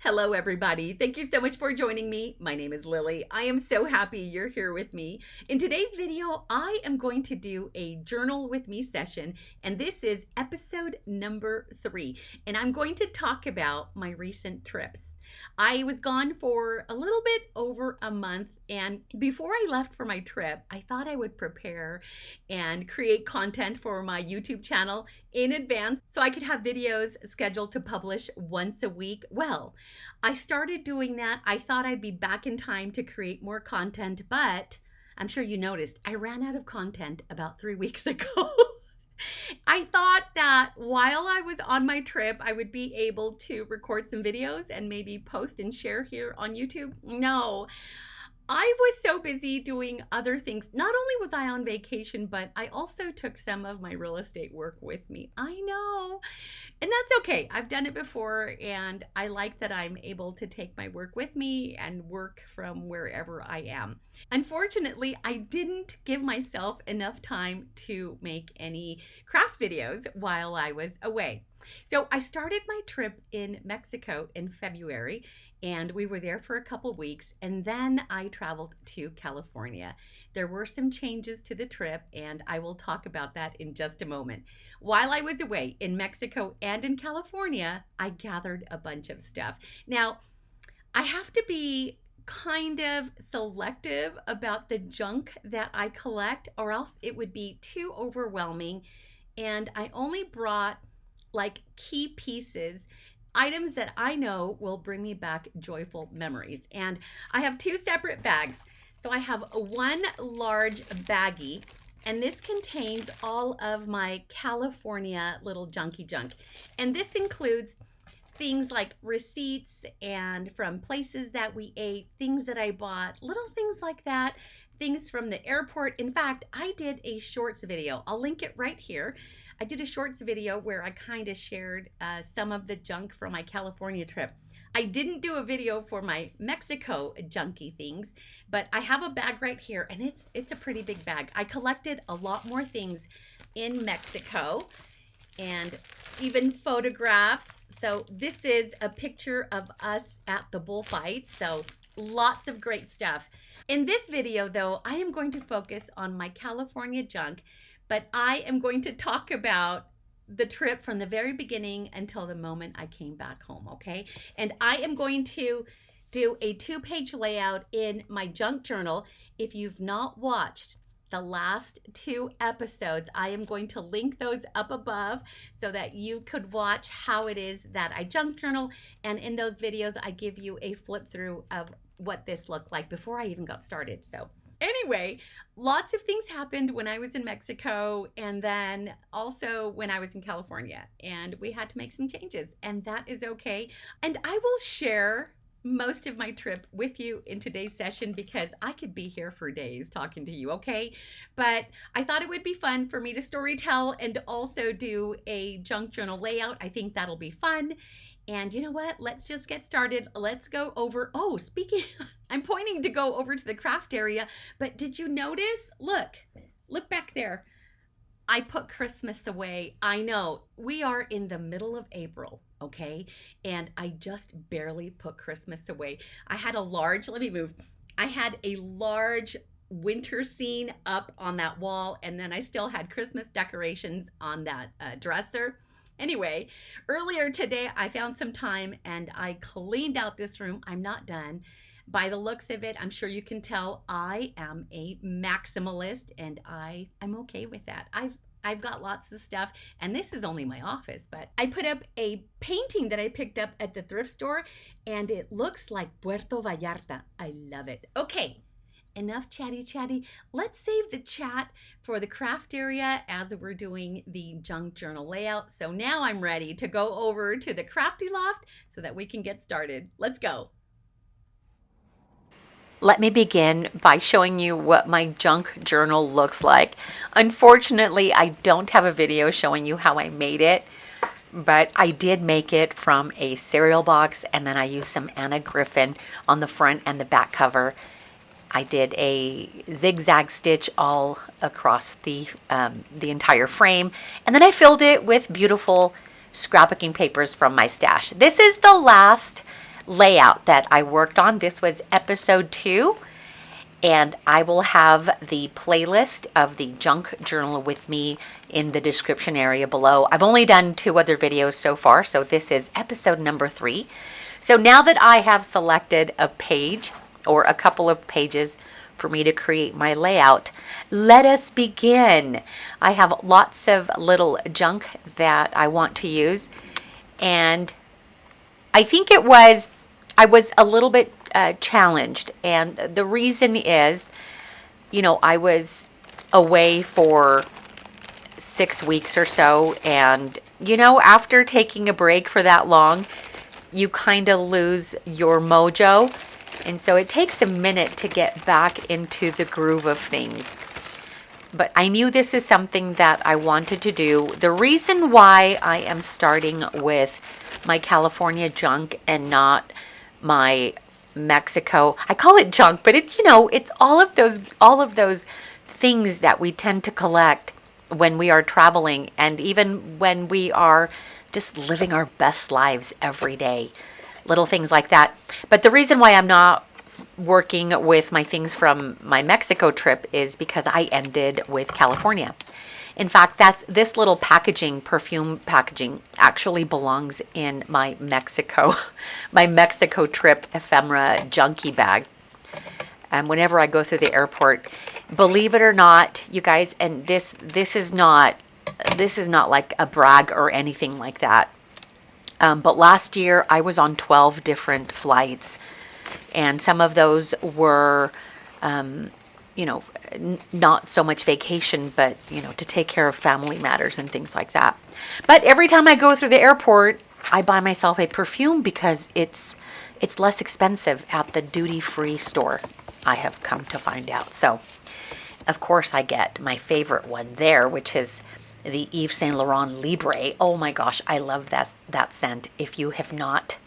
Hello, everybody. Thank you so much for joining me. My name is Lily. I am so happy you're here with me. In today's video, I am going to do a journal with me session, and this is episode number 3. And I'm going to talk about my recent trips. I was gone for a little bit over a month, and before I left for my trip, I thought I would prepare and create content for my YouTube channel in advance so I could have videos scheduled to publish once a week. Well, I started doing that. I thought I'd be back in time to create more content, but I'm sure you noticed I ran out of content about 3 weeks ago. I thought that while I was on my trip, I would be able to record some videos and maybe post and share here on YouTube. No, I was so busy doing other things. Not only was I on vacation, but I also took some of my real estate work with me. I know. And that's okay. I've done it before, and I like that I'm able to take my work with me and work from wherever I am. Unfortunately, I didn't give myself enough time to make any craft videos while I was away. So I started my trip in Mexico in February, and we were there for a couple weeks, and then I traveled to California. There were some changes to the trip, and I will talk about that in just a moment. While I was away in Mexico and in California, I gathered a bunch of stuff. Now, I have to be kind of selective about the junk that I collect, or else it would be too overwhelming. And I only brought like key pieces, items that I know will bring me back joyful memories. And I have 2 separate bags. So I have one large baggie, and this contains all of my California little junky junk. And this includes things like receipts and from places that we ate, things that I bought, little things like that, things from the airport. In fact, I did a shorts video. I'll link it right here. I did a shorts video where I kind of shared some of the junk from my California trip. I didn't do a video for my Mexico junky things, but I have a bag right here, and it's a pretty big bag. I collected a lot more things in Mexico and even photographs. So this is a picture of us at the bullfight. So lots of great stuff. In this video, though, I am going to focus on my California junk, but I am going to talk about the trip from the very beginning until the moment I came back home, okay? And I am going to do a 2-page layout in my junk journal. If you've not watched the last 2 episodes, I am going to link those up above so that you could watch how it is that I junk journal. And in those videos, I give you a flip through of what this looked like before I even got started. So anyway, lots of things happened when I was in Mexico, and then also when I was in California, and we had to make some changes, and that is okay. And I will share most of my trip with you in today's session because I could be here for days talking to you, okay? But I thought it would be fun for me to storytell and also do a junk journal layout. I think that'll be fun. And you know what? Let's just get started. Let's go over, speaking, I'm pointing to go over to the craft area, but did you notice? Look back there. I put Christmas away. I know we are in the middle of April, okay? And I just barely put Christmas away. I had a large winter scene up on that wall, and then I still had Christmas decorations on that dresser. Anyway, earlier today, I found some time and I cleaned out this room. I'm not done. By the looks of it, I'm sure you can tell I am a maximalist, and I'm okay with that. I've got lots of stuff, and this is only my office, but I put up a painting that I picked up at the thrift store, and it looks like Puerto Vallarta. I love it. Okay. Enough chatty. Let's save the chat for the craft area as we're doing the junk journal layout. So now I'm ready to go over to the crafty loft so that we can get started. Let's go. Let me begin by showing you what my junk journal looks like. Unfortunately, I don't have a video showing you how I made it, but I did make it from a cereal box, and then I used some Anna Griffin on the front and the back cover. I did a zigzag stitch all across the entire frame, and then I filled it with beautiful scrapbooking papers from my stash. This is the last layout that I worked on. This was episode 2. And I will have the playlist of the junk journal with me in the description area below. I've only done 2 other videos so far, so this is episode number 3. So now that I have selected a page or a couple of pages for me to create my layout, let us begin. I have lots of little junk that I want to use, and I think I was a little bit challenged, and the reason is, I was away for 6 weeks or so, and after taking a break for that long, you kind of lose your mojo, and so it takes a minute to get back into the groove of things. But I knew this is something that I wanted to do. The reason why I am starting with my California junk and not my Mexico, I call it junk, but it's all of those things that we tend to collect when we are traveling, and even when we are just living our best lives every day, little things like that. But the reason why I'm not working with my things from my Mexico trip is because I ended with California. In fact, this little perfume packaging actually belongs in my Mexico trip Ephemera junky bag. And whenever I go through the airport, believe it or not, you guys, and this is not like a brag or anything like that. But last year I was on 12 different flights, and some of those were not so much vacation, but, to take care of family matters and things like that. But every time I go through the airport, I buy myself a perfume because it's less expensive at the duty-free store, I have come to find out. So, of course, I get my favorite one there, which is the Yves Saint Laurent Libre. Oh my gosh, I love that scent. If you have not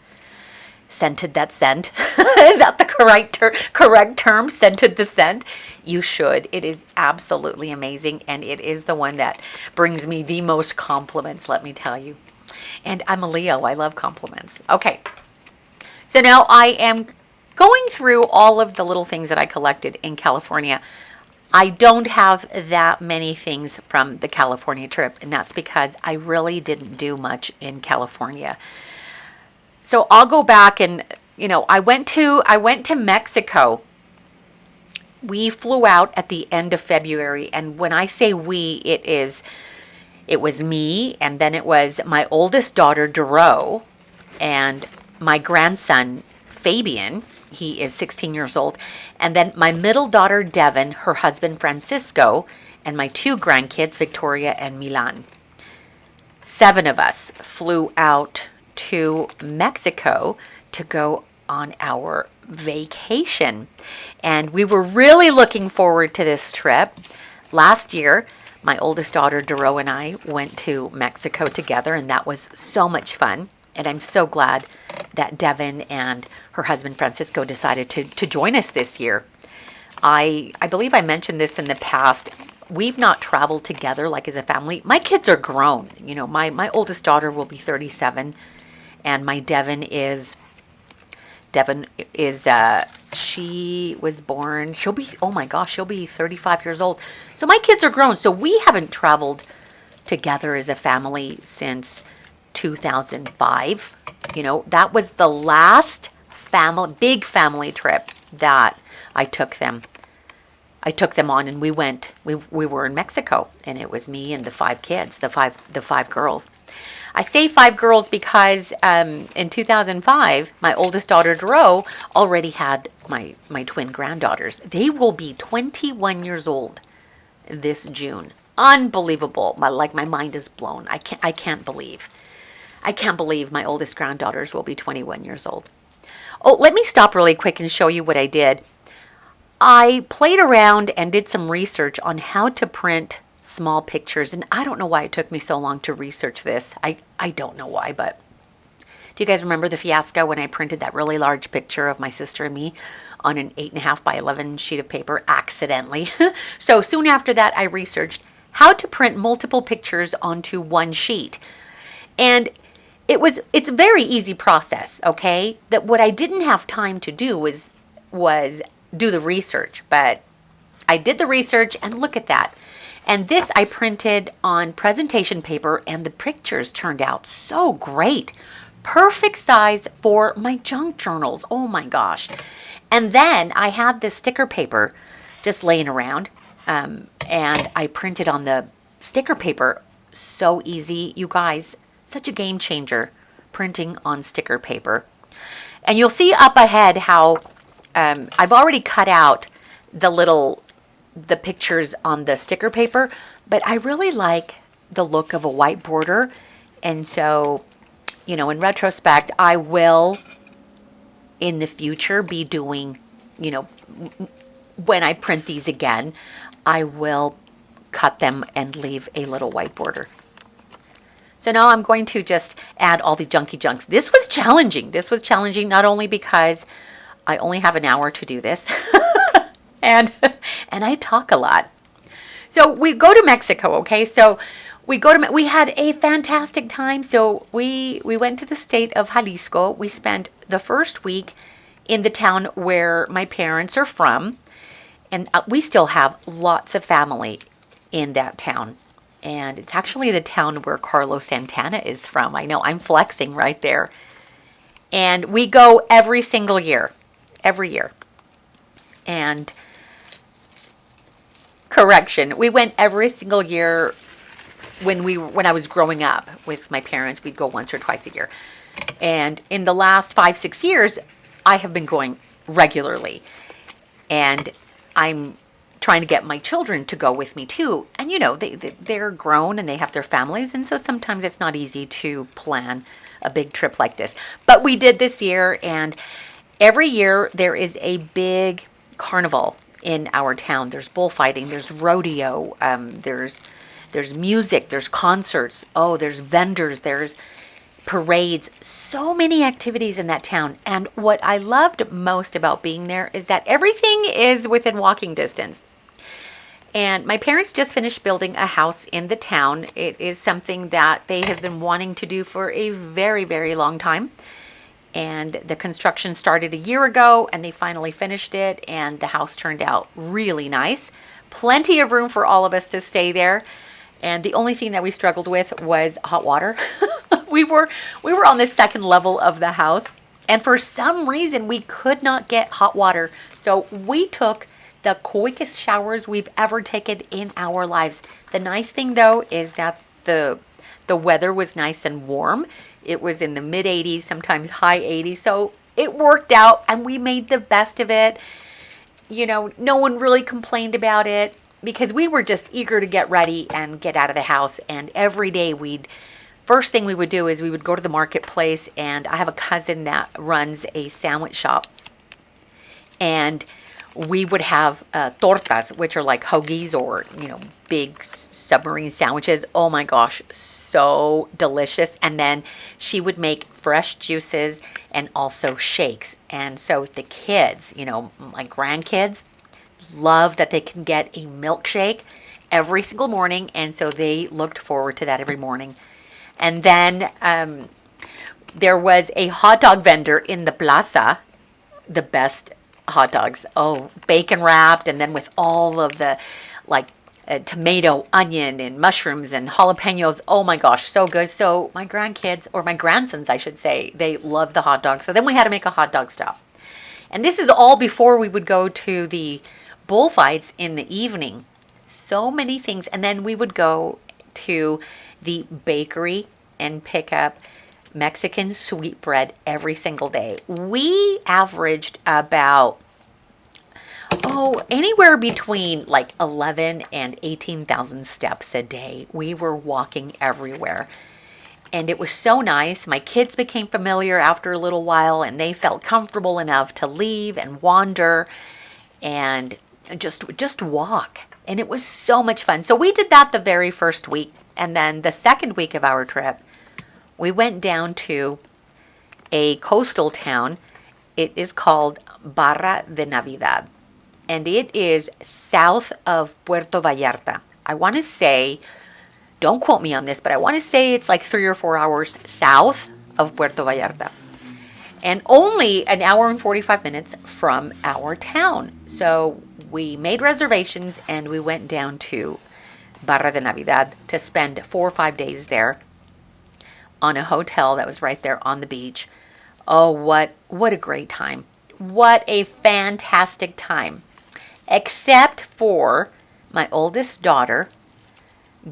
scented that scent, is that the correct term, scented the scent? You should. It is absolutely amazing, and it is the one that brings me the most compliments, let me tell you. And I'm a Leo. I love compliments. Okay, so now I am going through all of the little things that I collected in California. I don't have that many things from the California trip, and that's because I really didn't do much in California. So I'll go back and, I went to Mexico. We flew out at the end of February, and when I say we, it was me, and then it was my oldest daughter, Duro, and my grandson, Fabian. He is 16 years old. And then my middle daughter, Devin, her husband, Francisco, and my 2 grandkids, Victoria and Milan. 7 of us flew out to Mexico to go on our vacation. And we were really looking forward to this trip. Last year, my oldest daughter, Duro, and I went to Mexico together, and that was so much fun. And I'm so glad that Devin and her husband, Francisco, decided to join us this year. I believe I mentioned this in the past. We've not traveled together like as a family. My kids are grown. My oldest daughter will be 37, and my Devin is she was born, she'll be 35 years old. So my kids are grown. So we haven't traveled together as a family since 2005. That was the last big family trip that I took them on, and we were in Mexico, and it was me and the 5 kids, the five girls. I say 5 girls because in 2005, my oldest daughter, Duro, already had my twin granddaughters. They will be 21 years old this June. Unbelievable. My mind is blown. I can't believe my oldest granddaughters will be 21 years old. Oh, let me stop really quick and show you what I did. I played around and did some research on how to print small pictures, and I don't know why it took me so long to research this. I don't know why, but do you guys remember the fiasco when I printed that really large picture of my sister and me on an 8.5 by 11 sheet of paper accidentally? So soon after that, I researched how to print multiple pictures onto one sheet. And it's a very easy process, okay? That what I didn't have time to do was do the research, but I did the research and look at that. And this I printed on presentation paper and the pictures turned out so great. Perfect size for my junk journals. Oh my gosh. And then I had this sticker paper just laying around, and I printed on the sticker paper. So easy, you guys. Such a game changer, printing on sticker paper. And you'll see up ahead how I've already cut out the pictures on the sticker paper, but I really like the look of a white border. And so, in retrospect, I will in the future be doing, when I print these again, I will cut them and leave a little white border. So now I'm going to just add all the junky junks. This was challenging. This was challenging not only because I only have an hour to do this, and I talk a lot. So we go to Mexico, okay? So we had a fantastic time. So we went to the state of Jalisco. We spent the first week in the town where my parents are from, and we still have lots of family in that town. And it's actually the town where Carlos Santana is from. I know, I'm flexing right there. And we go every single year. Every year. And correction, we went every single year when I was growing up with my parents. We'd go once or twice a year. And in the last 5-6 years, I have been going regularly. And I'm trying to get my children to go with me too. And they're grown and they have their families, and so sometimes it's not easy to plan a big trip like this. But we did this year, and every year there is a big carnival in our town. There's bullfighting, there's rodeo, there's music, there's concerts, there's vendors, there's parades, so many activities in that town. And what I loved most about being there is that everything is within walking distance. And my parents just finished building a house in the town. It is something that they have been wanting to do for a very, very long time. And the construction started a year ago, and they finally finished it, and the house turned out really nice. Plenty of room for all of us to stay there. And the only thing that we struggled with was hot water. we were on the second level of the house, and for some reason we could not get hot water. So we took the quickest showers we've ever taken in our lives. The nice thing though is that the weather was nice and warm. It was in the mid 80s, sometimes high 80s. So it worked out and we made the best of it. No one really complained about it because we were just eager to get ready and get out of the house. And every day first thing we would do is we would go to the marketplace, and I have a cousin that runs a sandwich shop. And we would have tortas, which are like hoagies or, big submarine sandwiches. Oh my gosh, so delicious. And then she would make fresh juices and also shakes. And so the kids, my grandkids, love that they can get a milkshake every single morning. And so they looked forward to that every morning. And then there was a hot dog vendor in the plaza, the best hot dogs. Bacon wrapped, and then with all of the tomato, onion, and mushrooms and jalapenos. Oh my gosh, so good. So my grandkids, or my grandsons I should say, they love the hot dog. So then we had to make a hot dog stop. And this is all before we would go to the bullfights in the evening. So many things. And then we would go to the bakery and pick up Mexican sweetbread every single day. We averaged about, anywhere between 11 and 18,000 steps a day. We were walking everywhere. And it was so nice. My kids became familiar after a little while, and they felt comfortable enough to leave and wander and just walk. And it was so much fun. So we did that the very first week. And then the second week of our trip, we went down to a coastal town. It is called Barra de Navidad. And it is south of Puerto Vallarta. I want to say, don't quote me on this, but I want to say it's 3 or 4 hours south of Puerto Vallarta, and only an hour and 45 minutes from our town. So we made reservations and we went down to Barra de Navidad to spend 4 or 5 days there on a hotel that was right there on the beach. Oh, what a great time. What a fantastic time. Except for my oldest daughter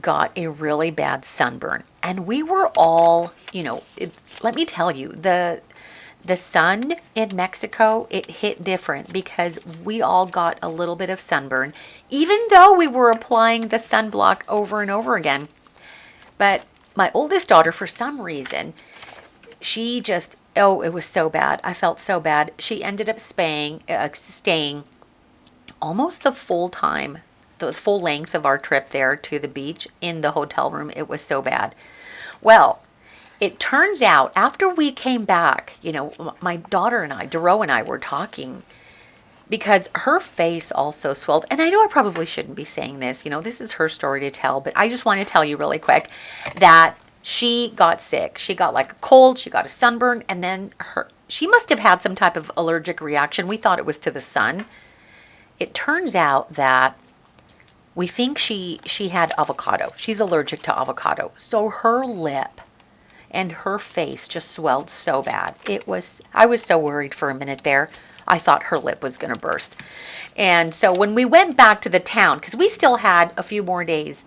got a really bad sunburn. And we were all, let me tell you, the sun in Mexico, it hit different because we all got a little bit of sunburn, even though we were applying the sunblock over and over again. But my oldest daughter, for some reason, she just, it was so bad. I felt so bad. She ended up staying almost the full length of our trip there to the beach in the hotel room. It was so bad. Well, it turns out after we came back, my daughter and I, Dero and I, were talking because her face also swelled. And I know I probably shouldn't be saying this. This is her story to tell, but I just want to tell you really quick that she got sick. She got like a cold, she got a sunburn, and then she must have had some type of allergic reaction. We thought it was to the sun. It turns out that we think she had avocado. She's allergic to avocado. So her lip and her face just swelled so bad. I was so worried for a minute there. I thought her lip was going to burst. And so when we went back to the town, because we still had a few more days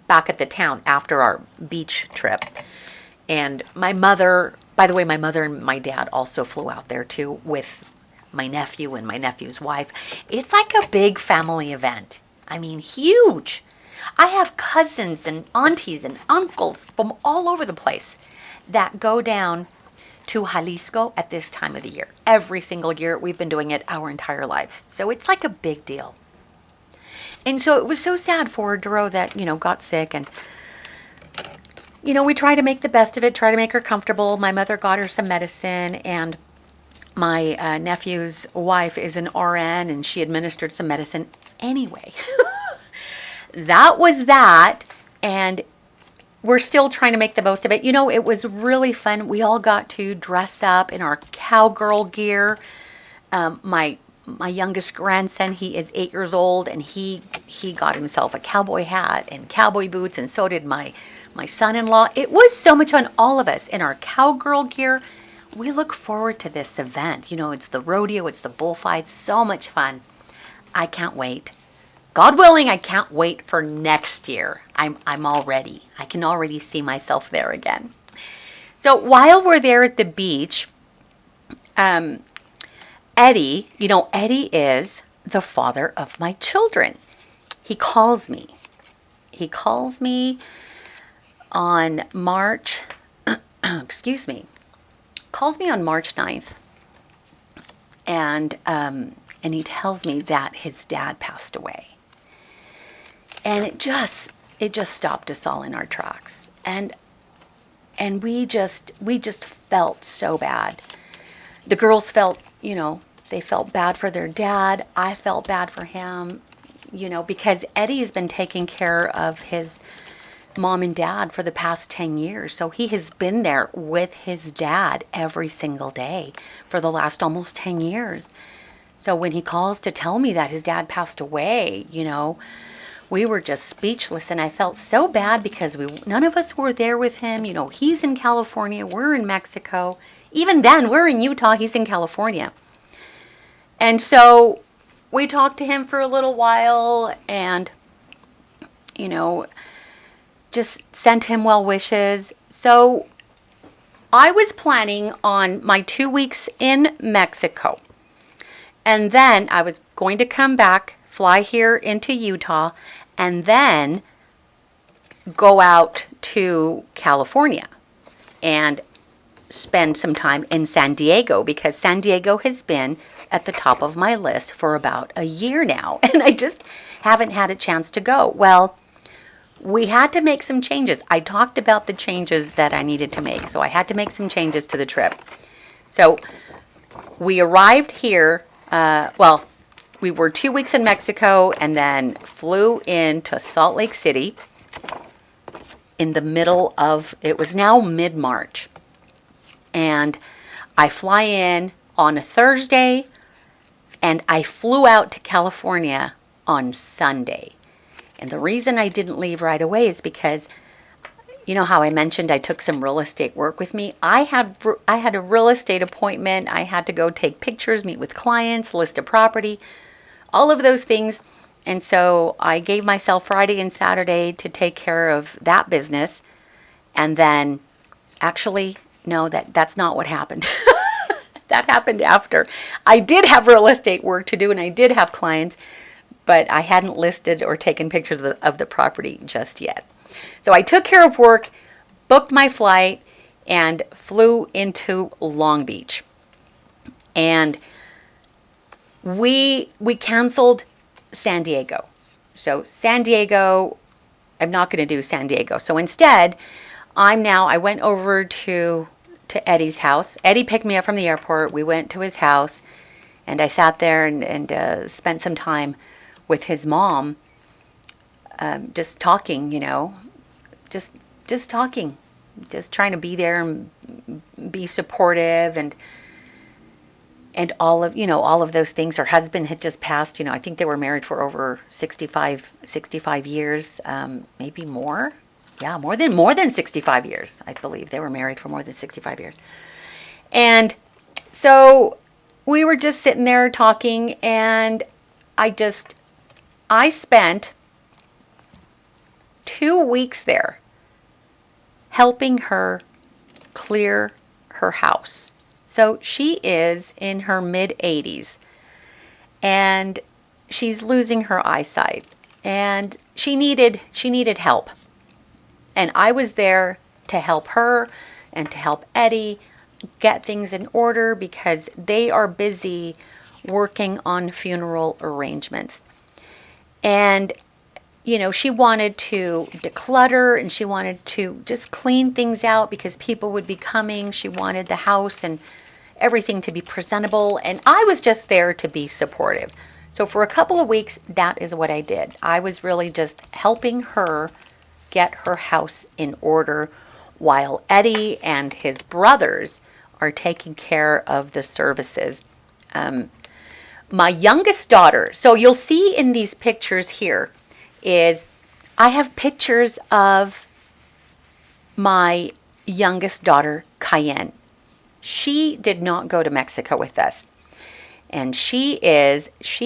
back at the town after our beach trip. And my mother and my dad also flew out there too with my nephew and my nephew's wife. It's like a big family event. I mean, huge. I have cousins and aunties and uncles from all over the place that go down to Jalisco at this time of the year. Every single year. We've been doing it our entire lives. So it's like a big deal. And so it was so sad for Dero that, got sick. And, we try to make the best of it, try to make her comfortable. My mother got her some medicine, and my nephew's wife is an RN, and she administered some medicine. Anyway, that was that. And we're still trying to make the most of it. It was really fun. We all got to dress up in our cowgirl gear. My youngest grandson, he is 8 years old, and he got himself a cowboy hat and cowboy boots, and so did my son-in-law. It was so much fun, all of us in our cowgirl gear. We look forward to this event. It's the rodeo, it's the bullfights, so much fun. I can't wait. God willing, I can't wait for next year. I'm all ready. I can already see myself there again. So while we're there at the beach, Eddie, Eddie is the father of my children. He calls me. He calls me on March, calls me on March 9th. And he tells me that his dad passed away. And it just stopped us all in our tracks. And we just felt so bad. The girls felt, they felt bad for their dad. I felt bad for him, because Eddie has been taking care of his mom and dad for the past 10 years. So he has been there with his dad every single day for the last almost 10 years. So when he calls to tell me that his dad passed away, we were just speechless, and I felt so bad because none of us were there with him. He's in California, we're in Mexico. Even then, we're in Utah, he's in California. And so we talked to him for a little while and, just sent him well wishes. So I was planning on my 2 weeks in Mexico. And then I was going to come back, fly here into Utah, and then go out to California and spend some time in San Diego, because San Diego has been at the top of my list for about a year now, and I just haven't had a chance to go. Well, we had to make some changes. I talked about the changes that I needed to make, so I had to make some changes to the trip. So we arrived here, we were 2 weeks in Mexico and then flew into Salt Lake City in the middle of, it was now mid-March. And I fly in on a Thursday, and I flew out to California on Sunday. And the reason I didn't leave right away is because, you know how I mentioned I took some real estate work with me? I had a real estate appointment. I had to go take pictures, meet with clients, list a property, all of those things. And so I gave myself Friday and Saturday to take care of that business. And then actually, no, that's not what happened. That happened after. I did have real estate work to do, and I did have clients, but I hadn't listed or taken pictures of the property just yet. So I took care of work, booked my flight, and flew into Long Beach. And we canceled San Diego. So San Diego, I'm not going to do San Diego. So instead, I went over to Eddie's house. Eddie picked me up from the airport. We went to his house, and I sat there and spent some time with his mom, just talking, just talking, just trying to be there and be supportive and all of those things. Her husband had just passed. I think they were married for over 65 years, maybe more. Yeah, more than 65 years, I believe. They were married for more than 65 years. And so we were just sitting there talking, and I spent 2 weeks there helping her clear her house. So she is in her mid-80s, and she's losing her eyesight, and she needed help. And I was there to help her and to help Eddie get things in order because they are busy working on funeral arrangements. And, she wanted to declutter, and she wanted to just clean things out because people would be coming. She wanted the house and everything to be presentable. And I was just there to be supportive. So for a couple of weeks, that is what I did. I was really just helping her get her house in order while Eddie and his brothers are taking care of the services. My youngest daughter, so you'll see in these pictures here, is I have pictures of my youngest daughter, Cayenne. She did not go to Mexico with us. And she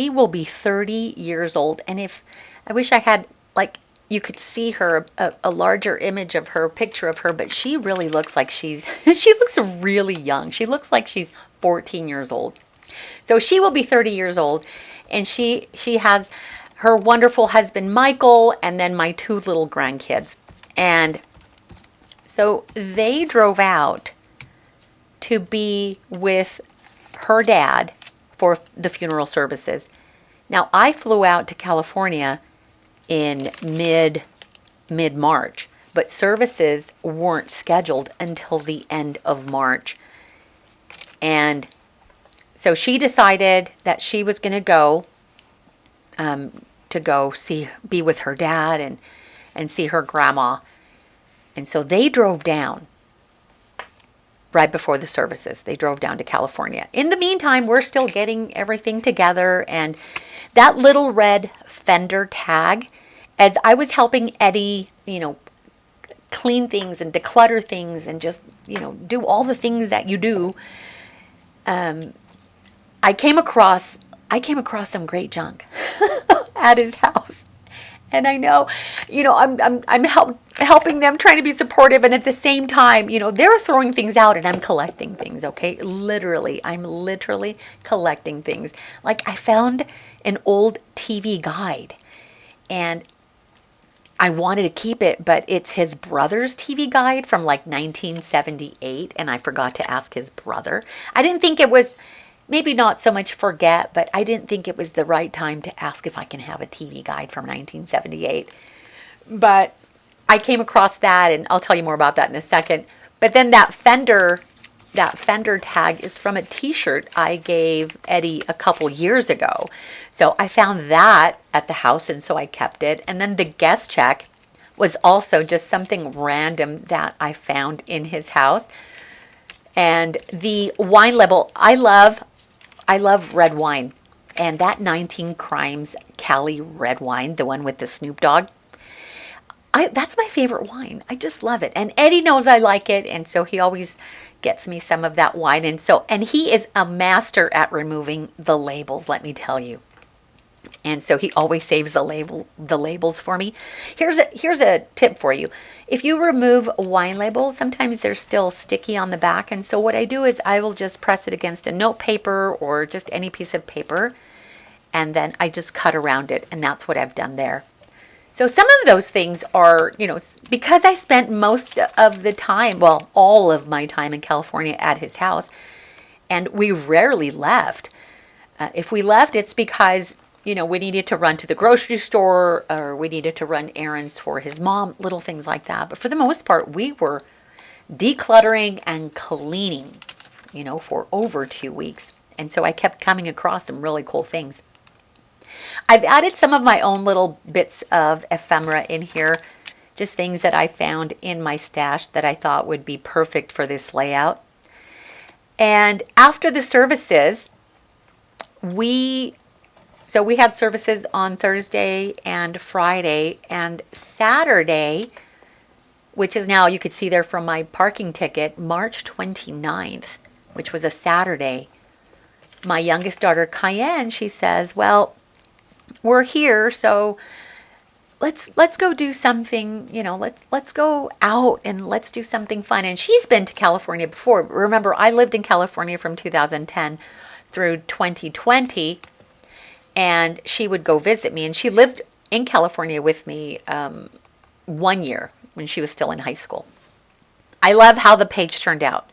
will be 30 years old. And I wish I had, you could see her, a larger image of her, picture of her, but she really looks like she looks really young. She looks like she's 14 years old. So she will be 30 years old, and she has her wonderful husband, Michael, and then my 2 little grandkids. And so they drove out to be with her dad for the funeral services. Now, I flew out to California in mid-March, but services weren't scheduled until the end of March. And so she decided that she was going to go be with her dad and see her grandma. And so they drove down right before the services. They drove down to California. In the meantime, we're still getting everything together, and that little red fender tag, as I was helping Eddie, clean things and declutter things and just, do all the things that you do, I came across some great junk at his house. And I know, I'm helping them, trying to be supportive, and at the same time, they're throwing things out and I'm collecting things, okay? I'm literally collecting things. Like, I found an old TV guide, and I wanted to keep it, but it's his brother's TV guide from 1978, and I forgot to ask his brother. I didn't think it was, maybe not so much forget, but I didn't think it was the right time to ask if I can have a TV guide from 1978. But I came across that, and I'll tell you more about that in a second. But then that fender tag is from a t-shirt I gave Eddie a couple years ago. So I found that at the house, and so I kept it. And then the guest check was also just something random that I found in his house. And the wine label, I love red wine. And that 19 Crimes Cali red wine, the one with the Snoop Dogg, that's my favorite wine. I just love it. And Eddie knows I like it, and so he always gets me some of that wine. And he is a master at removing the labels, let me tell you. And so he always saves the labels for me. Here's a tip for you. If you remove wine labels, sometimes they're still sticky on the back. And so what I do is I will just press it against a note paper or just any piece of paper, and then I just cut around it, and that's what I've done there. So some of those things are, because I spent most of the time, well, all of my time in California at his house, and we rarely left. If we left, it's because, we needed to run to the grocery store, or we needed to run errands for his mom, little things like that. But for the most part, we were decluttering and cleaning, for over 2 weeks. And so I kept coming across some really cool things. I've added some of my own little bits of ephemera in here, just things that I found in my stash that I thought would be perfect for this layout. And after the services, we had services on Thursday and Friday, and Saturday, which is now, you could see there from my parking ticket, March 29th, which was a Saturday. My youngest daughter, Cayenne, she says, well, we're here, so let's go do something, let's go out and let's do something fun. And she's been to California before. Remember, I lived in California from 2010 through 2020, and she would go visit me. And she lived in California with me 1 year when she was still in high school. I love how the page turned out.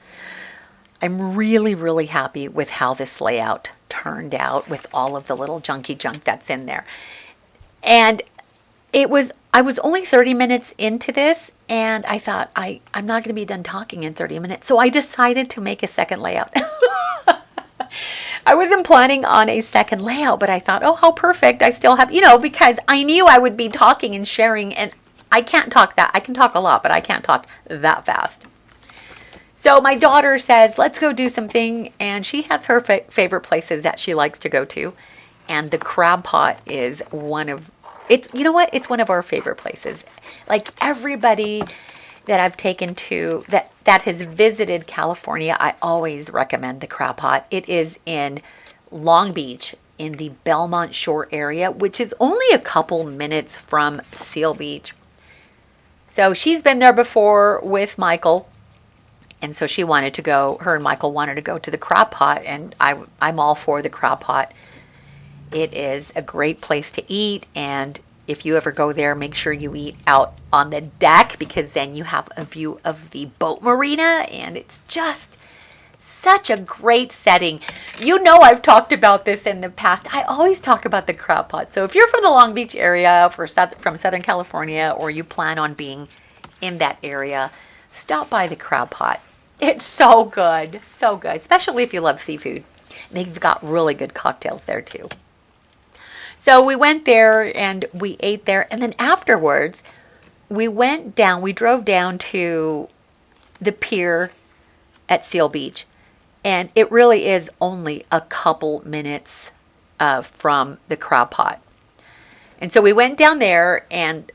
I'm really, really happy with how this layout turned out with all of the little junky junk that's in there. And I was only 30 minutes into this, and I thought, I'm not going to be done talking in 30 minutes. So I decided to make a second layout. I wasn't planning on a second layout, but I thought, oh, how perfect. I still have, because I knew I would be talking and sharing, and I can't talk that. I can talk a lot, but I can't talk that fast. So my daughter says, let's go do something, and she has her favorite places that she likes to go to, and the crab pot is one of our favorite places. Like everybody that I've taken to that has visited California, I always recommend the crab pot. It is in Long Beach in the Belmont Shore area, which is only a couple minutes from Seal Beach. So she's been there before with Michael. And so she wanted to go, her and Michael wanted to go to the crab pot, and I'm all for the crab pot. It is a great place to eat, and if you ever go there, make sure you eat out on the deck, because then you have a view of the boat marina, and it's just such a great setting. I've talked about this in the past. I always talk about the crab pot. So if you're from the Long Beach area, from Southern California, or you plan on being in that area, stop by the crab pot. It's so good, especially if you love seafood. They've got really good cocktails there too. So we went there and we ate there, and then afterwards we drove down to the pier at Seal Beach, and it really is only a couple minutes from the crab pot. And so we went down there, and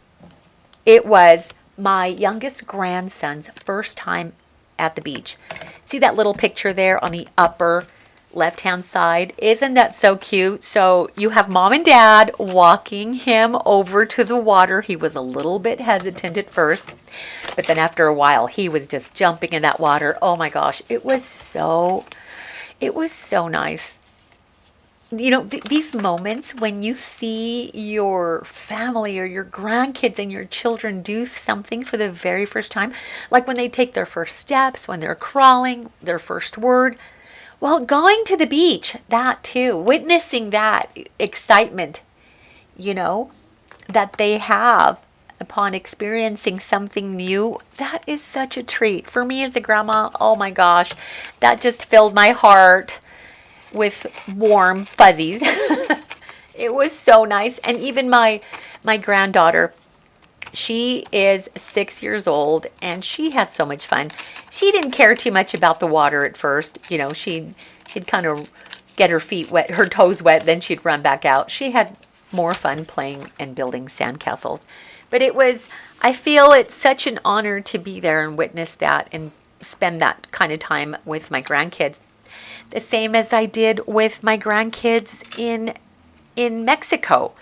it was my youngest grandson's first time at the beach. See that little picture there on the upper left-hand side? Isn't that so cute? So you have mom and dad walking him over to the water. He was a little bit hesitant at first, but then after a while, he was just jumping in that water. Oh my gosh, it was so nice. These moments when you see your family or your grandkids and your children do something for the very first time, like when they take their first steps, when they're crawling, their first word. Well, going to the beach, that too, witnessing that excitement, that they have upon experiencing something new, that is such a treat. For me as a grandma, oh my gosh, that just filled my heart with warm fuzzies. It was so nice. And even my granddaughter, She is 6 years old, and she had so much fun. She didn't care too much about the water at first. You know, she'd kind of get her feet wet, her toes wet, then she'd run back out. She had more fun playing and building sandcastles. But I feel it's such an honor to be there and witness that and spend that kind of time with my grandkids. The same as I did with my grandkids in Mexico.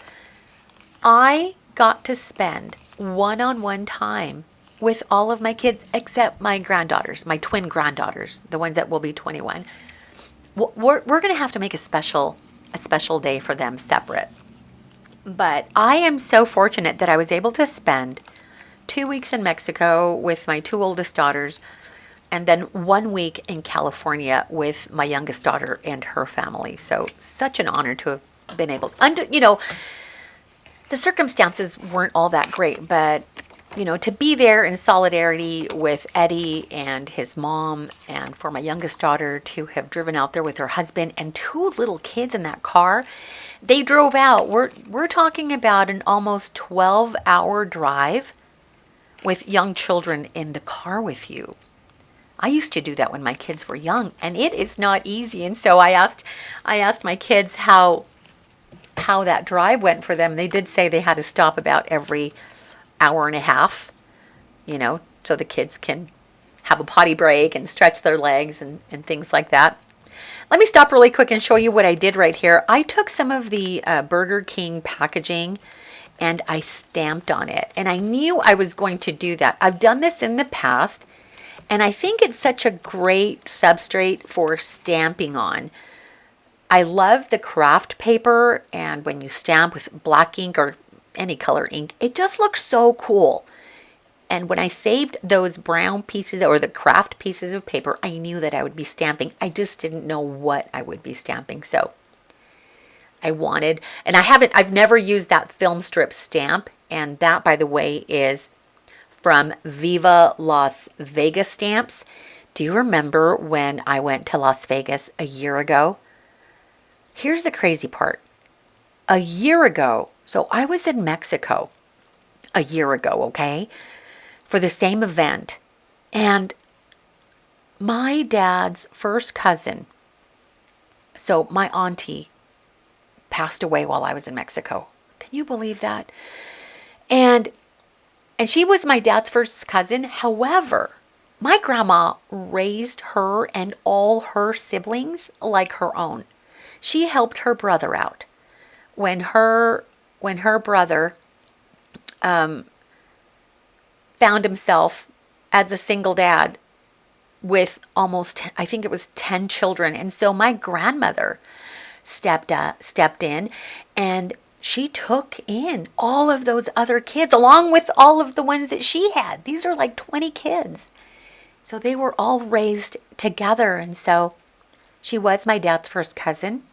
I got to spend one-on-one time with all of my kids except my granddaughters, my twin granddaughters, the ones that will be 21. We're going to have to make a special day for them separate. But I am so fortunate that I was able to spend 2 weeks in Mexico with my two oldest daughters, and then 1 week in California with my youngest daughter and her family. So such an honor to have been able, the circumstances weren't all that great, but to be there in solidarity with Eddie and his mom, and for my youngest daughter to have driven out there with her husband and two little kids in that car. They drove out. We're talking about an almost 12-hour drive with young children in the car with you. I used to do that when my kids were young, and it is not easy. And so I asked my kids how that drive went for them. They did say they had to stop about every hour and a half, so the kids can have a potty break and stretch their legs and things like that. Let me stop really quick and show you what I did right here. I took some of the Burger King packaging and I stamped on it. And I knew I was going to do that. I've done this in the past, and I think it's such a great substrate for stamping on. I love the craft paper, and when you stamp with black ink or any color ink, it just looks so cool. And when I saved those brown pieces or the craft pieces of paper, I knew that I would be stamping. I just didn't know what I would be stamping. So I've never used that film strip stamp. And that, by the way, is from Viva Las Vegas Stamps. Do you remember when I went to Las Vegas a year ago? Here's the crazy part. A year ago, so I was in Mexico a year ago, okay, for the same event. And my dad's first cousin, so my auntie, passed away while I was in Mexico. Can you believe that? And she was my dad's first cousin. However, my grandma raised her and all her siblings like her own. She helped her brother out. When her brother found himself as a single dad with almost, I think it was 10 children. And so my grandmother stepped in, and she took in all of those other kids along with all of the ones that she had. These are like 20 kids. So they were all raised together. And so she was my dad's first cousin,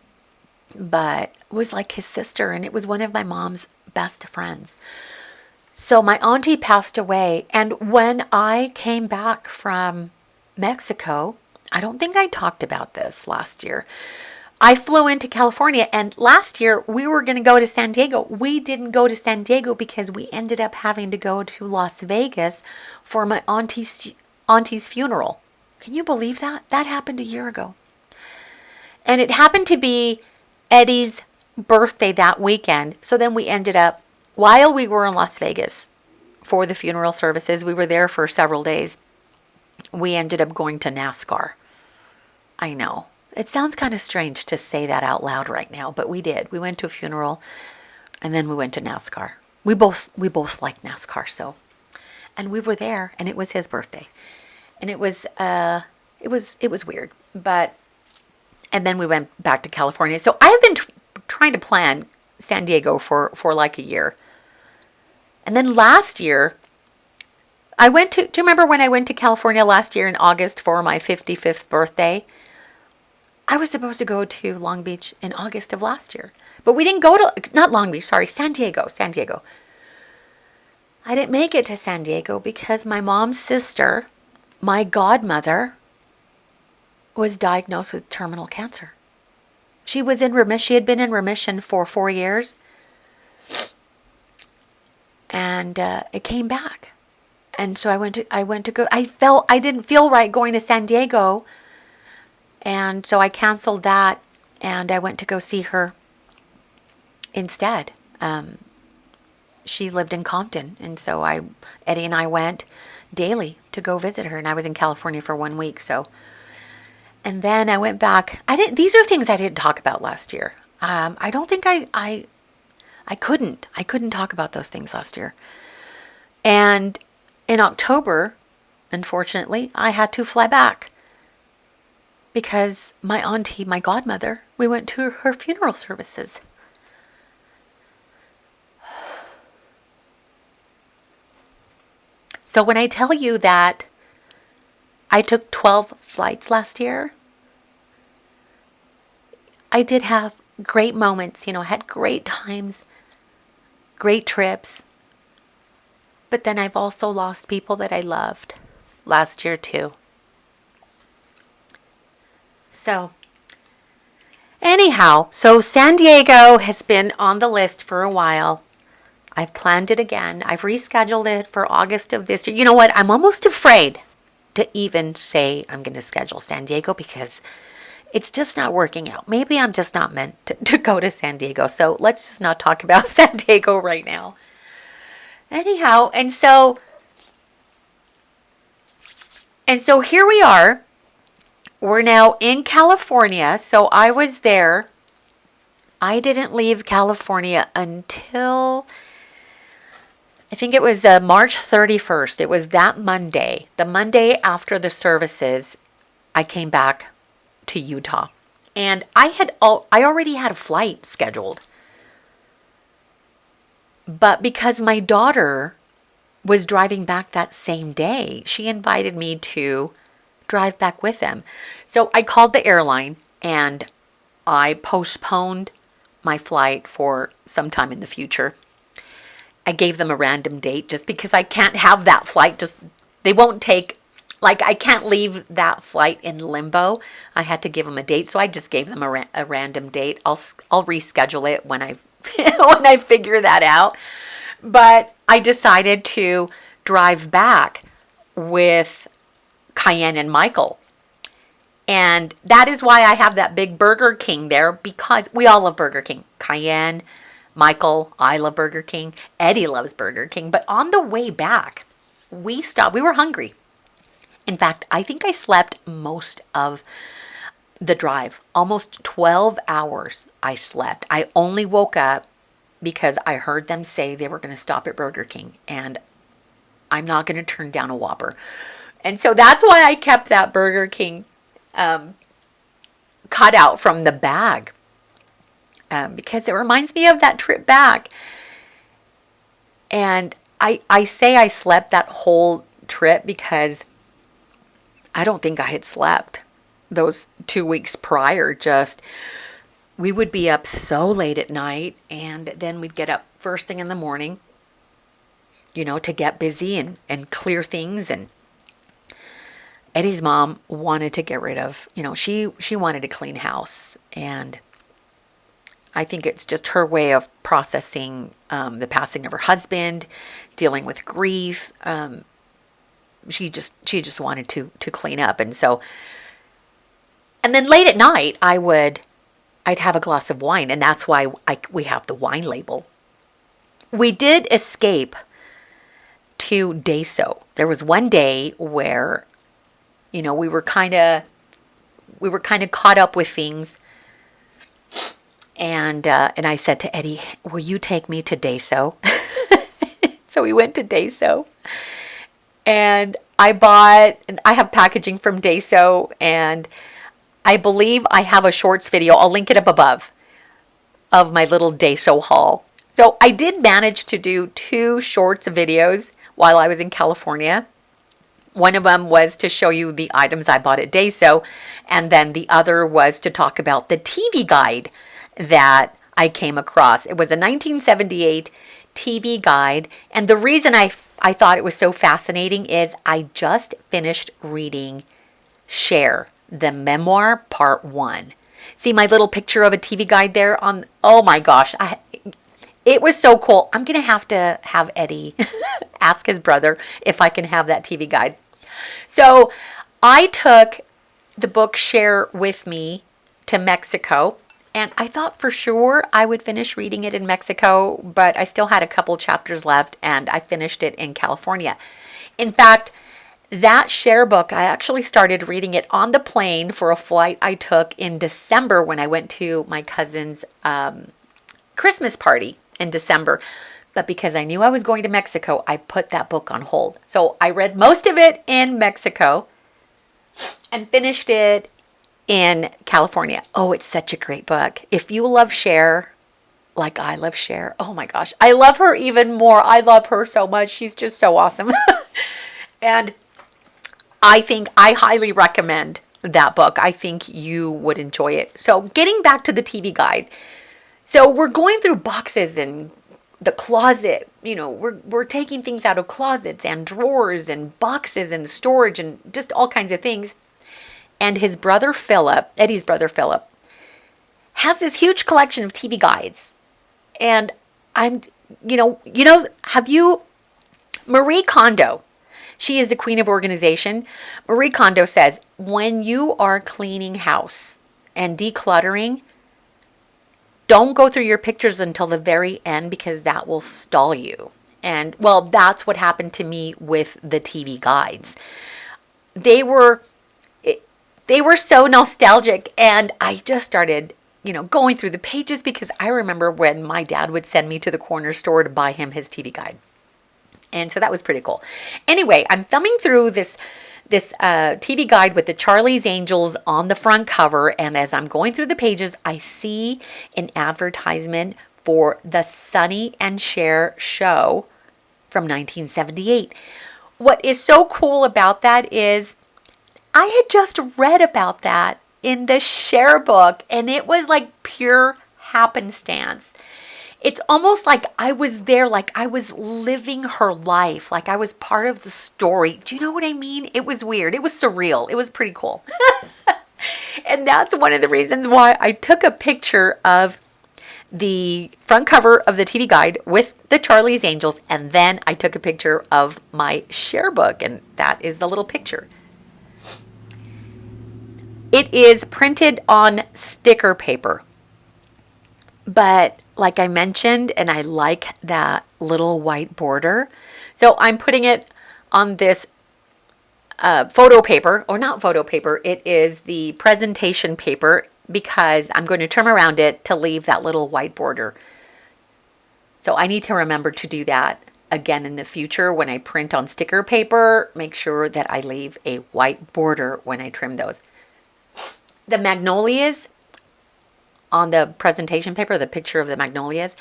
but was like his sister, and it was one of my mom's best friends. So my auntie passed away, and when I came back from Mexico, I don't think I talked about this last year, I flew into California, and last year we were going to go to San Diego. We didn't go to San Diego because we ended up having to go to Las Vegas for my auntie's funeral. Can you believe that? That happened a year ago. And it happened to be Eddie's birthday that weekend. So then we ended up, while we were in Las Vegas for the funeral services, we were there for several days. We ended up going to NASCAR. I know. It sounds kind of strange to say that out loud right now, but we did. We went to a funeral, and then we went to NASCAR. We both like NASCAR, so. And we were there, and it was his birthday. And it was weird, but. And then we went back to California. So I have been trying to plan San Diego for like a year. And then last year, do you remember when I went to California last year in August for my 55th birthday? I was supposed to go to Long Beach in August of last year. But we didn't go to, not Long Beach, sorry, San Diego. I didn't make it to San Diego because my mom's sister, my godmother, was diagnosed with terminal cancer. She was in remission. She had been in remission for 4 years. And and it came back. And so I went to go. I didn't feel right going to San Diego, and so I canceled that, and I went to go see her instead. She lived in Compton, and so Eddie and I went daily to go visit her, and I was in California for 1 week. So, and then I went back. These are things I didn't talk about last year. I don't think I couldn't talk about those things last year. And in October, unfortunately, I had to fly back because my auntie, my godmother, we went to her funeral services. So when I tell you that I took 12 flights last year, I did have great moments, had great times, great trips. But then I've also lost people that I loved last year too. So anyhow, so San Diego has been on the list for a while. I've planned it again. I've rescheduled it for August of this year. You know what? I'm almost afraid to even say I'm going to schedule San Diego because it's just not working out. Maybe I'm just not meant to go to San Diego. So let's just not talk about San Diego right now. Anyhow, and so here we are. We're now in California. So I was there. I didn't leave California until I think it was March 31st. It was that Monday. The Monday after the services, I came back to Utah. And I already had a flight scheduled. But because my daughter was driving back that same day, she invited me to drive back with them. So I called the airline and I postponed my flight for some time in the future. I gave them a random date just because I can't have that flight. They won't take, I can't leave that flight in limbo. I had to give them a date. So I just gave them a random date. I'll reschedule it when I when I figure that out. But I decided to drive back with Cayenne and Michael. And that is why I have that big Burger King there, because we all love Burger King. Cayenne, Michael, I love Burger King. Eddie loves Burger King. But on the way back, we stopped. We were hungry. In fact, I think I slept most of the drive. Almost 12 hours I slept. I only woke up because I heard them say they were going to stop at Burger King. And I'm not going to turn down a Whopper. And so that's why I kept that Burger King cut out from the bag. Because it reminds me of that trip back. And I say I slept that whole trip because I don't think I had slept those 2 weeks prior. We would be up so late at night, and then we'd get up first thing in the morning, to get busy and clear things. And Eddie's mom wanted to get rid of, she wanted to clean house. And I think it's just her way of processing the passing of her husband, dealing with grief. She just wanted to clean up. And then late at night, I'd have a glass of wine, and that's why we have the wine label. We did escape to Deso. There was one day where, we were kind of caught up with things. And I said to Eddie, will you take me to Deso? So we went to Deso. And I have packaging from Deso, and I believe I have a shorts video. I'll link it up above of my little Deso haul. So I did manage to do 2 shorts videos while I was in California. One of them was to show you the items I bought at Deso, and then the other was to talk about the TV guide that I came across. It was a 1978 TV guide, and the reason I thought it was so fascinating is I just finished reading Cher, the memoir, part 1. See my little picture of a TV guide there oh my gosh, It was so cool. I'm going to have Eddie ask his brother if I can have that TV guide. So I took the book Share with me to Mexico. And I thought for sure I would finish reading it in Mexico, but I still had a couple chapters left, and I finished it in California. In fact, that Share book, I actually started reading it on the plane for a flight I took in December when I went to my cousin's Christmas party in December. But because I knew I was going to Mexico, I put that book on hold. So I read most of it in Mexico and finished it in California. Oh, it's such a great book. If you love Cher, like I love Cher, oh my gosh, I love her even more. I love her so much. She's just so awesome. And I think I highly recommend that book. I think you would enjoy it. So getting back to the TV guide. So we're going through boxes and the closet, we're taking things out of closets and drawers and boxes and storage and just all kinds of things. And his brother Philip, Eddie's brother Philip, has this huge collection of TV guides. And have you, Marie Kondo, she is the queen of organization. Marie Kondo says, when you are cleaning house and decluttering, don't go through your pictures until the very end because that will stall you. And well, that's what happened to me with the TV guides. They were so nostalgic, and I just started, going through the pages because I remember when my dad would send me to the corner store to buy him his TV guide. And so that was pretty cool. Anyway, I'm thumbing through this TV guide with the Charlie's Angels on the front cover, and as I'm going through the pages, I see an advertisement for the Sonny and Cher show from 1978. What is so cool about that is I had just read about that in the Cher book, and it was like pure happenstance. It's almost like I was there, like I was living her life, like I was part of the story. Do you know what I mean? It was weird. It was surreal. It was pretty cool. And that's one of the reasons why I took a picture of the front cover of the TV guide with the Charlie's Angels, and then I took a picture of my Cher book, and that is the little picture. It is printed on sticker paper. But like I mentioned, and I like that little white border. So I'm putting it on this photo paper, or not photo paper, it is the presentation paper, because I'm going to trim around it to leave that little white border. So I need to remember to do that again in the future when I print on sticker paper. Make sure that I leave a white border when I trim those. The magnolias on the presentation paper, the picture of the magnolias.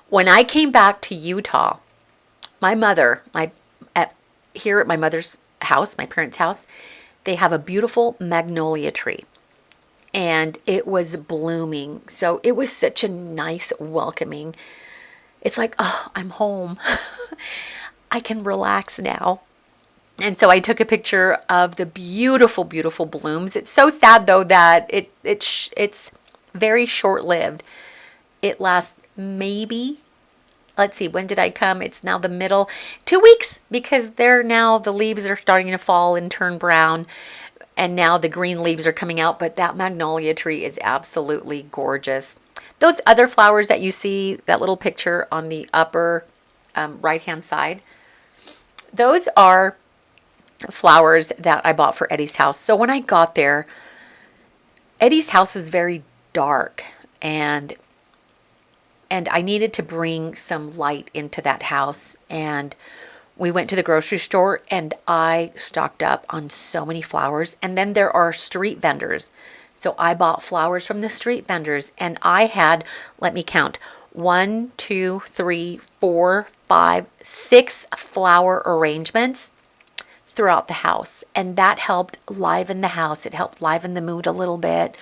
When I came back to Utah, my mother, here at my mother's house, my parents' house, they have a beautiful magnolia tree. And it was blooming. So it was such a nice welcoming. It's like, oh, I'm home. I can relax now. And so I took a picture of the beautiful, beautiful blooms. It's so sad, though, that it's very short-lived. It lasts maybe, let's see, when did I come? It's now the middle, 2 weeks, because the leaves are starting to fall and turn brown. And now the green leaves are coming out. But that magnolia tree is absolutely gorgeous. Those other flowers that you see, that little picture on the upper right-hand side, those are flowers that I bought for Eddie's house. So when I got there, Eddie's house was very dark, and I needed to bring some light into that house. And we went to the grocery store, and I stocked up on so many flowers. And then there are street vendors. So I bought flowers from the street vendors, and I had, let me count, 1, 2, 3, 4, 5, 6 flower arrangements throughout the house. And that helped liven the house. It helped liven the mood a little bit.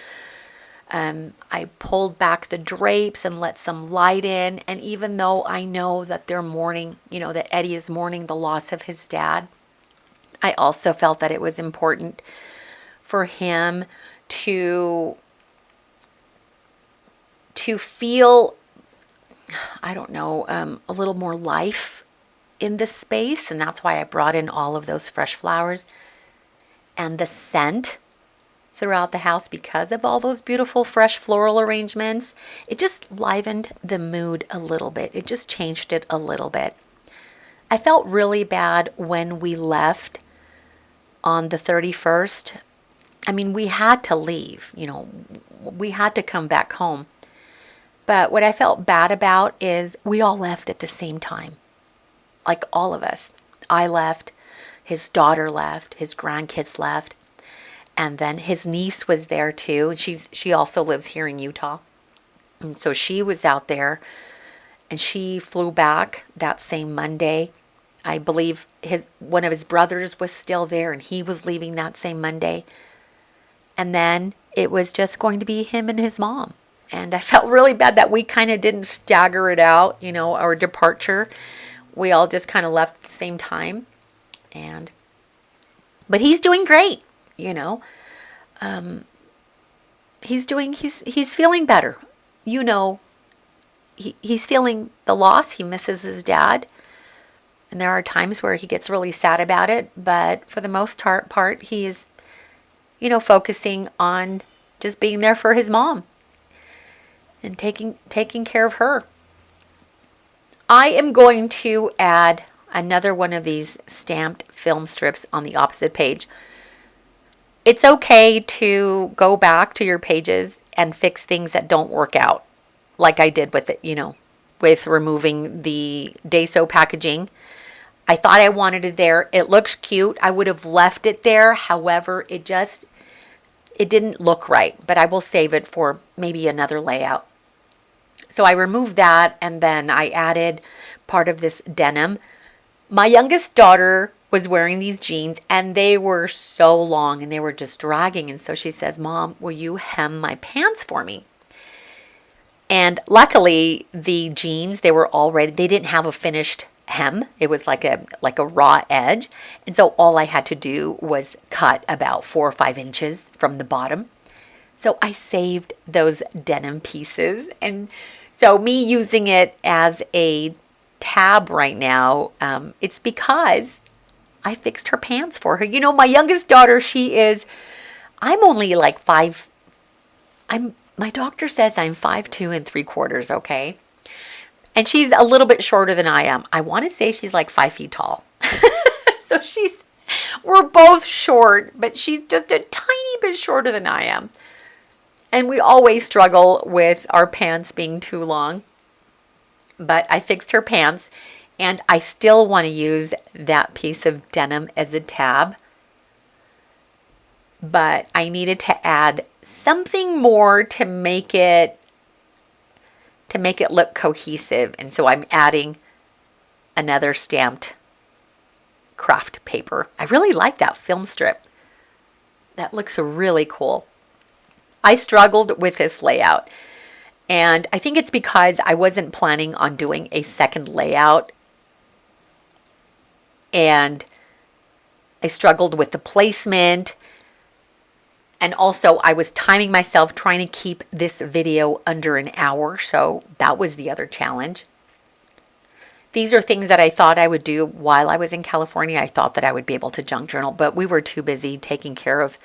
I pulled back the drapes and let some light in. And even though I know that they're mourning, that Eddie is mourning the loss of his dad, I also felt that it was important for him to feel, I don't know, a little more life in the space. And that's why I brought in all of those fresh flowers and the scent throughout the house because of all those beautiful fresh floral arrangements. It just livened the mood a little bit. It just changed it a little bit. I felt really bad when we left on the 31st. I mean, we had to leave, we had to come back home. But what I felt bad about is we all left at the same time. Like all of us. I left, his daughter left, his grandkids left, and then his niece was there too. And she also lives here in Utah. And so she was out there, and she flew back that same Monday. I believe one of his brothers was still there, and he was leaving that same Monday. And then it was just going to be him and his mom. And I felt really bad that we kind of didn't stagger it out, our departure. We all just kind of left at the same time. But he's doing great, he's feeling better. He's feeling the loss. He misses his dad. And there are times where he gets really sad about it. But for the most part, he is, focusing on just being there for his mom and taking care of her. I am going to add another one of these stamped film strips on the opposite page. It's okay to go back to your pages and fix things that don't work out, like I did with it, with removing the Daiso packaging. I thought I wanted it there. It looks cute. I would have left it there. However, it didn't look right, but I will save it for maybe another layout. So I removed that, and then I added part of this denim. My youngest daughter was wearing these jeans, and they were so long, and they were just dragging. And so she says, "Mom, will you hem my pants for me?" And luckily, the jeans, they didn't have a finished hem. It was like a raw edge. And so all I had to do was cut about 4 or 5 inches from the bottom. So I saved those denim pieces. And so me using it as a tab right now, it's because I fixed her pants for her. My youngest daughter, I'm only like my doctor says I'm 5'2" and 3/4, okay? And she's a little bit shorter than I am. I want to say she's like 5 feet tall. So we're both short, but she's just a tiny bit shorter than I am. And we always struggle with our pants being too long. But I fixed her pants, and I still want to use that piece of denim as a tab. But I needed to add something more to make it look cohesive. And so I'm adding another stamped craft paper. I really like that film strip. That looks really cool. I struggled with this layout, and I think it's because I wasn't planning on doing a second layout, and I struggled with the placement, and also I was timing myself trying to keep this video under an hour, so that was the other challenge. These are things that I thought I would do while I was in California. I thought that I would be able to junk journal, but we were too busy taking care of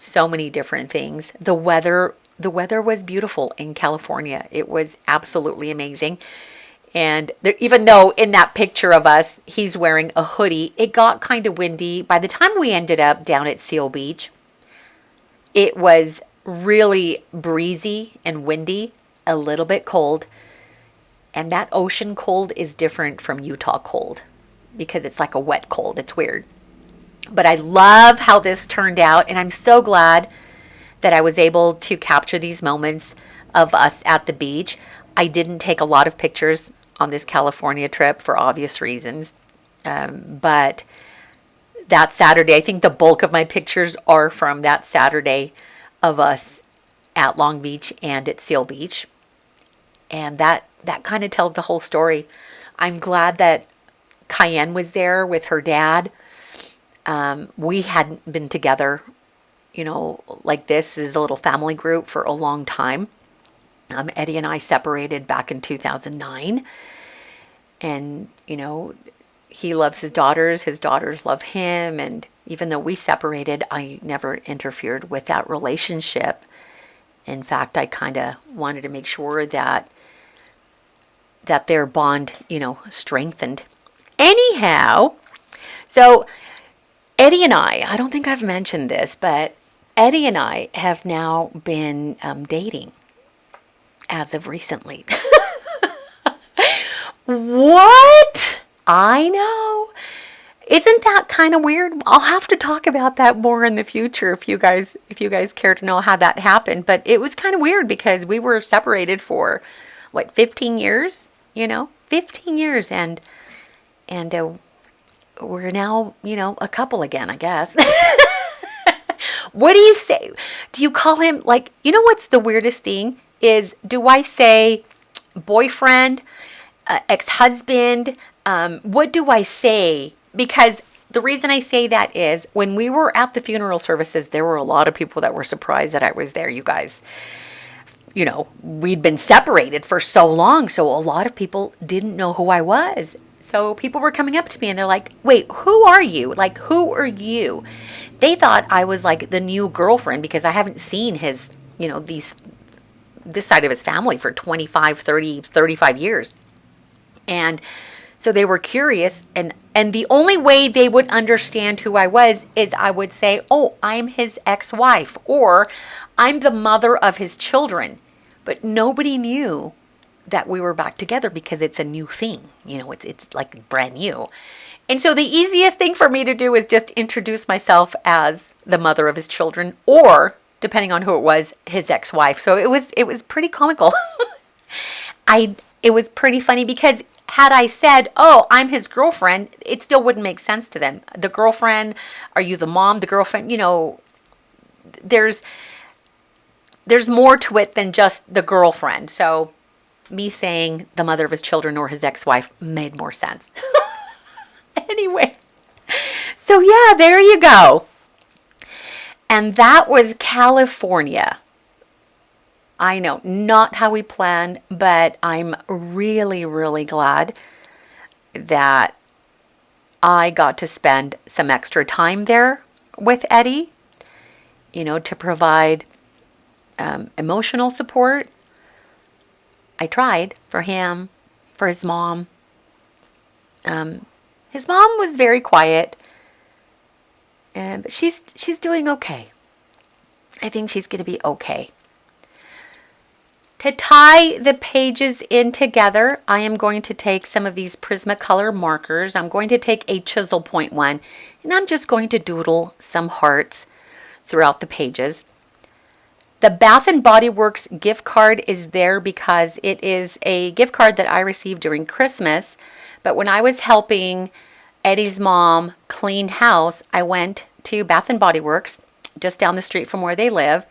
so many different things. The weather was beautiful in California. It was absolutely amazing. And even though in that picture of us, he's wearing a hoodie, it got kind of windy. By the time we ended up down at Seal Beach, it was really breezy and windy, a little bit cold. And that ocean cold is different from Utah cold because it's like a wet cold. It's weird. But I love how this turned out, and I'm so glad that I was able to capture these moments of us at the beach. I didn't take a lot of pictures on this California trip for obvious reasons, but that Saturday, I think the bulk of my pictures are from that Saturday of us at Long Beach and at Seal Beach, and that kind of tells the whole story. I'm glad that Cayenne was there with her dad. We hadn't been together, like this as a little family group for a long time. Eddie and I separated back in 2009. And, he loves his daughters love him. And even though we separated, I never interfered with that relationship. In fact, I kind of wanted to make sure that their bond, strengthened. Anyhow, so Eddie and I don't think I've mentioned this, but Eddie and I have now been dating as of recently. What? I know. Isn't that kind of weird? I'll have to talk about that more in the future if you guys care to know how that happened. But it was kind of weird because we were separated for 15 years, 15 years, and we're now, a couple again, I guess. What do you say? Do you call him, what's the weirdest thing is, do I say boyfriend, ex-husband? What do I say? Because the reason I say that is when we were at the funeral services, there were a lot of people that were surprised that I was there, you guys. We'd been separated for so long, so a lot of people didn't know who I was. So people were coming up to me and they're like, wait, who are you? Who are you? They thought I was the new girlfriend because I haven't seen his, this side of his family for 25, 30, 35 years. And so they were curious, and the only way they would understand who I was is I would say, oh, I'm his ex-wife, or I'm the mother of his children. But nobody knew that we were back together because it's a new thing. It's brand new. And so the easiest thing for me to do is just introduce myself as the mother of his children, or depending on who it was, his ex-wife. So it was pretty comical. It was pretty funny because had I said, oh, I'm his girlfriend, it still wouldn't make sense to them. The girlfriend, are you the mom, the girlfriend? There's more to it than just the girlfriend. So me saying the mother of his children or his ex-wife made more sense. Anyway, so yeah, there you go. And that was California. I know, not how we planned, but I'm really, really glad that I got to spend some extra time there with Eddie, to provide emotional support. I tried for him, for his mom. His mom was very quiet, but she's doing okay. I think she's going to be okay. To tie the pages in together, I am going to take some of these Prismacolor markers. I'm going to take a chisel point one, and I'm just going to doodle some hearts throughout the pages. The Bath and Body Works gift card is there because it is a gift card that I received during Christmas. But when I was helping Eddie's mom clean house, I went to Bath and Body Works just down the street from where they live,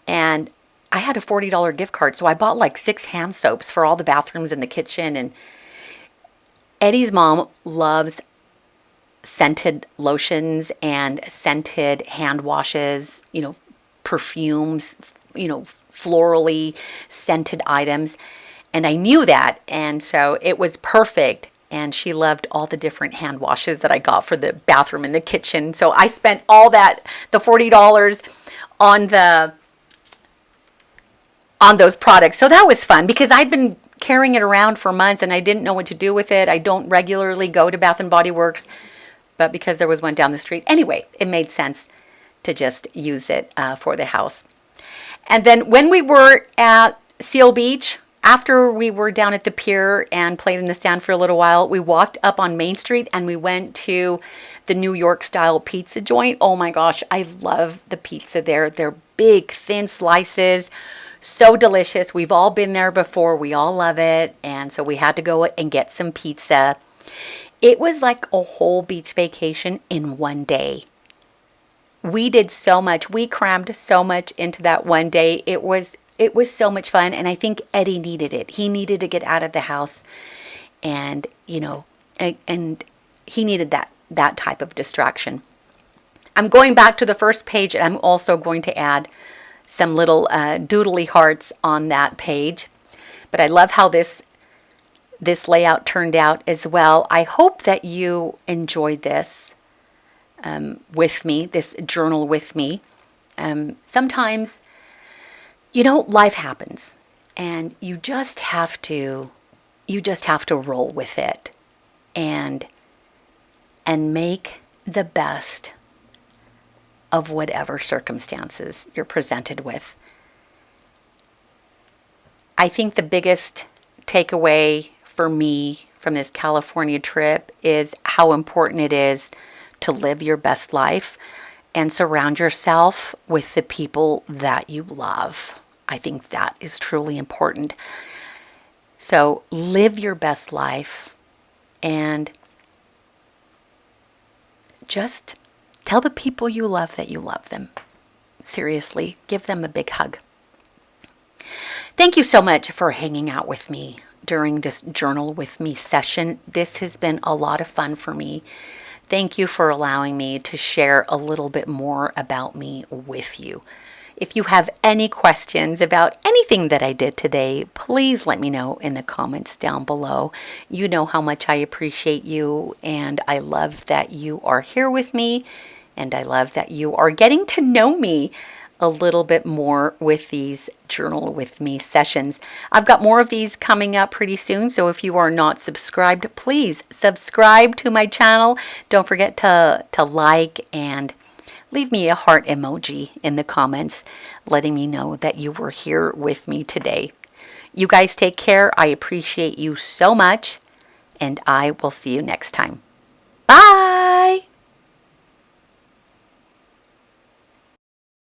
and I had a $40 gift card, so I bought 6 hand soaps for all the bathrooms in the kitchen. And Eddie's mom loves scented lotions and scented hand washes, perfumes, florally scented items. And I knew that, and so it was perfect. And she loved all the different hand washes that I got for the bathroom and the kitchen. So I spent all that, the $40 on those products. So that was fun because I'd been carrying it around for months and I didn't know what to do with it. I don't regularly go to Bath and Body Works, but because there was one down the street. Anyway, it made sense to just use it for the house. And then when we were at Seal Beach, after we were down at the pier and played in the sand for a little while, we walked up on Main Street and we went to the New York style pizza joint. Oh my gosh, I love the pizza there. They're big, thin slices. So delicious. We've all been there before. We all love it. And so we had to go and get some pizza. It was like a whole beach vacation in one day. We did so much. We crammed so much into that one day. It was so much fun. And I think Eddie needed it. He needed to get out of the house. And, and he needed that type of distraction. I'm going back to the first page and I'm also going to add some little doodly hearts on that page. But I love how this layout turned out as well. I hope that you enjoyed this with me, this journal with me. Sometimes, life happens, and you just have to roll with it and make the best of whatever circumstances you're presented with. I think the biggest takeaway for me from this California trip is how important it is to live your best life and surround yourself with the people that you love. I think that is truly important. So live your best life and just tell the people you love that you love them. Seriously, give them a big hug. Thank you so much for hanging out with me during this Journal with Me session. This has been a lot of fun for me. Thank you for allowing me to share a little bit more about me with you. If you have any questions about anything that I did today, please let me know in the comments down below. You know how much I appreciate you, and I love that you are here with me, and I love that you are getting to know me a little bit more with these Journal with Me sessions. I've got more of these coming up pretty soon, so if you are not subscribed, please subscribe to my channel. Don't forget to like and leave me a heart emoji in the comments, letting me know that you were here with me today. You guys take care. I appreciate you so much, and I will see you next time. Bye!